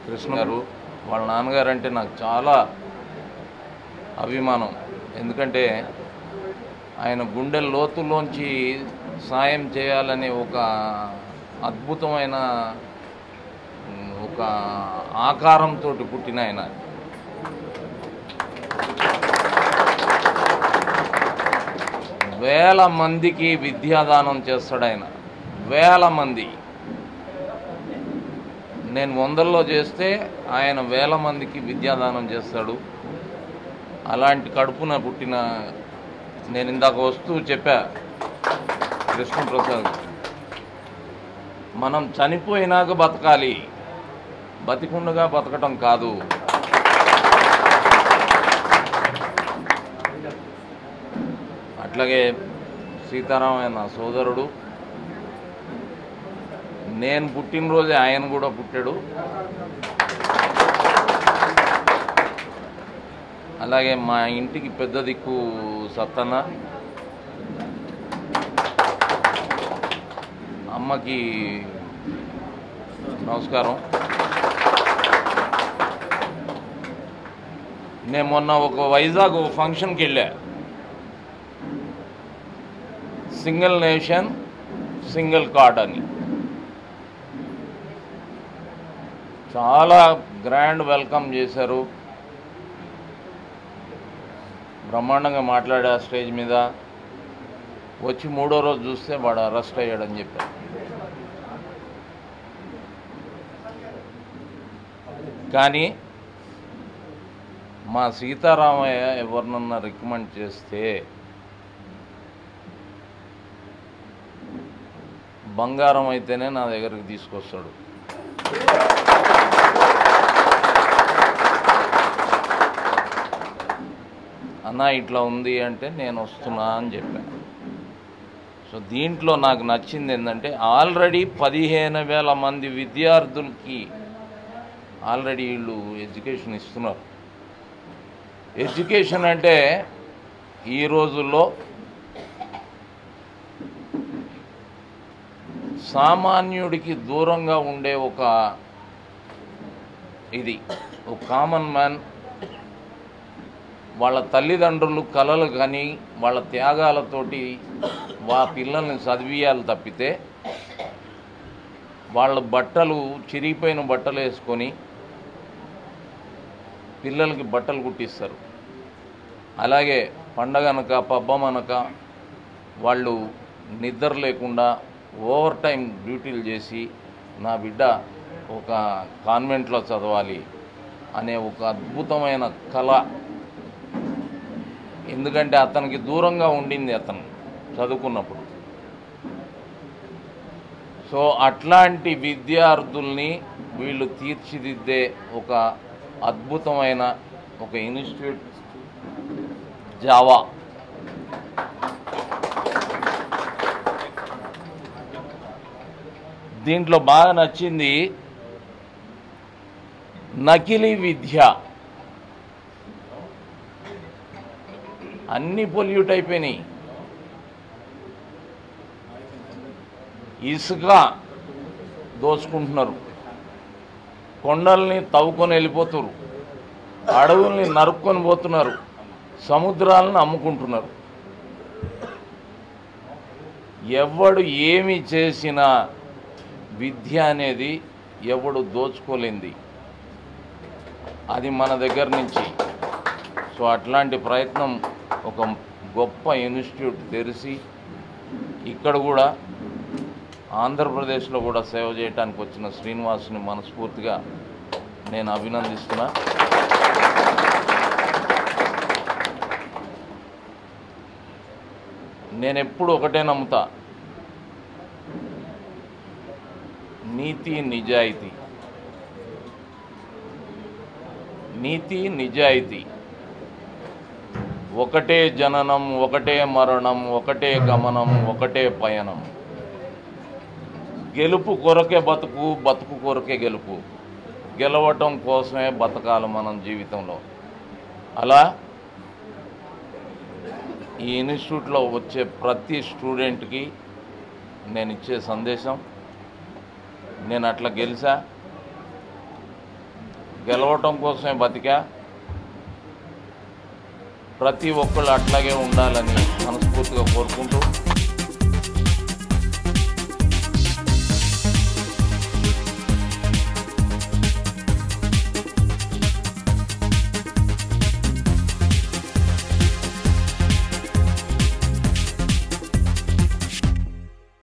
కృష్ణ గారు వాళ్ళ నాన్నగారు అంటే నాకు చాలా అభిమానం. ఎందుకంటే ఆయన గుండె లోతుల్లోంచి సాయం చేయాలనే ఒక అద్భుతమైన ఒక ఆకారంతో పుట్టిన ఆయన. వేల మందికి విద్యాదానం చేస్తాడు ఆయన. వేల మంది. నేను 100లో చేస్తే ఆయన వేల మందికి విద్యాదానం చేస్తాడు. అలాంటి కడుపున పుట్టిన నేను ఇందాక వస్తూ చెప్పా కృష్ణప్రసాద్, మనం చనిపోయినాక బతకాలి, బతికుండగా బతకటం కాదు. అట్లాగే సీతారామయ్య నా సోదరుడు. నేను పుట్టినరోజే ఆయన కూడా పుట్టాడు. అలాగే మా ఇంటికి పెద్ద దిక్కు సత్తన్న, అమ్మకి నమస్కారం. నేను మొన్న ఒక వైజాగ్ ఫంక్షన్కి వెళ్ళా. సింగిల్ నేషన్ సింగిల్ కార్డ్ అని చాలా గ్రాండ్ వెల్కమ్ చేశారు. బ్రహ్మాండంగా మాట్లాడా స్టేజ్ మీద. వచ్చి 3వ రోజు చూస్తే వాడు అరెస్ట్ అయ్యాడని చెప్పారు. కానీ మా సీతారామయ్య ఎవరినన్నా రికమెండ్ చేస్తే బంగారం అయితేనే నా దగ్గరికి తీసుకొస్తాడు. అన్న ఇట్లా ఉంది అంటే నేను వస్తున్నా అని చెప్పాను. సో దీంట్లో నాకు నచ్చింది ఏంటంటే ఆల్రెడీ 15,000 మంది విద్యార్థులకి ఆల్రెడీ వీళ్ళు ఎడ్యుకేషన్ ఇస్తున్నారు. ఎడ్యుకేషన్ అంటే ఈ రోజుల్లో సామాన్యుడికి దూరంగా ఉండే ఒక కామన్ మ్యాన్ వాళ్ళ తల్లిదండ్రులు కలలు కానీ వాళ్ళ త్యాగాలతోటి పిల్లల్ని చదివియాలి తప్పితే వాళ్ళ బట్టలు చిరిగిపోయిన బట్టలు వేసుకొని పిల్లలకి బట్టలు కుట్టిస్తారు. అలాగే పండగనక పబ్బమనక వాళ్ళు నిద్ర లేకుండా ఓవర్ టైం డ్యూటీలు చేసి నా బిడ్డ ఒక కాన్వెంట్లో చదవాలి అనే ఒక అద్భుతమైన కళ. ఎందుకంటే అతనికి దూరంగా ఉండింది అతను చదువుకున్నప్పుడు. సో అట్లాంటి విద్యార్థుల్ని వీళ్ళు తీర్చిదిద్దే ఒక అద్భుతమైన ఒక ఇన్స్టిట్యూట్ జావా. దీంట్లో బాగా నచ్చింది నకిలీ విద్య. అన్నీ పొల్యూట్ అయిపోయినాయి. ఇసుక దోచుకుంటున్నారు, కొండల్ని తవ్వుకొని వెళ్ళిపోతున్నారు, అడవుల్ని నరుక్కొని పోతున్నారు, సముద్రాలను అమ్ముకుంటున్నారు. ఎవడు ఏమి చేసినా విద్య అనేది ఎవడు దోచుకోలేంది, అది మన దగ్గర నుంచి. సో అట్లాంటి ప్రయత్నం ఒక గొప్ప ఇన్స్టిట్యూట్ తెరిచి ఇక్కడ కూడా ఆంధ్రప్రదేశ్లో కూడా సేవ చేయడానికి వచ్చిన శ్రీనివాస్ని మనస్ఫూర్తిగా నేను అభినందిస్తున్నా. నేను ఎప్పుడు ఒకటే నమ్ముతా, నీతి నిజాయితీ. నీతి నిజాయితీ ఒకటే జననం, ఒకటే మరణం, ఒకటే గమనం, ఒకటే పయనం. గెలుపు కొరకే బతుకు, బతుకు కొరకే గెలుపు. గెలవటం కోసమే బతకాలి మనం జీవితంలో. అలా ఈ ఇన్స్టిట్యూట్లో వచ్చే ప్రతి స్టూడెంట్కి నేను ఇచ్చే సందేశం, నేను అట్లా గెలిచా, గెలవటం కోసమే బతికా. ప్రతి ఒక్కళ్ళు అట్లాగే ఉండాలని మనస్ఫూర్తిగా కోరుకుంటూ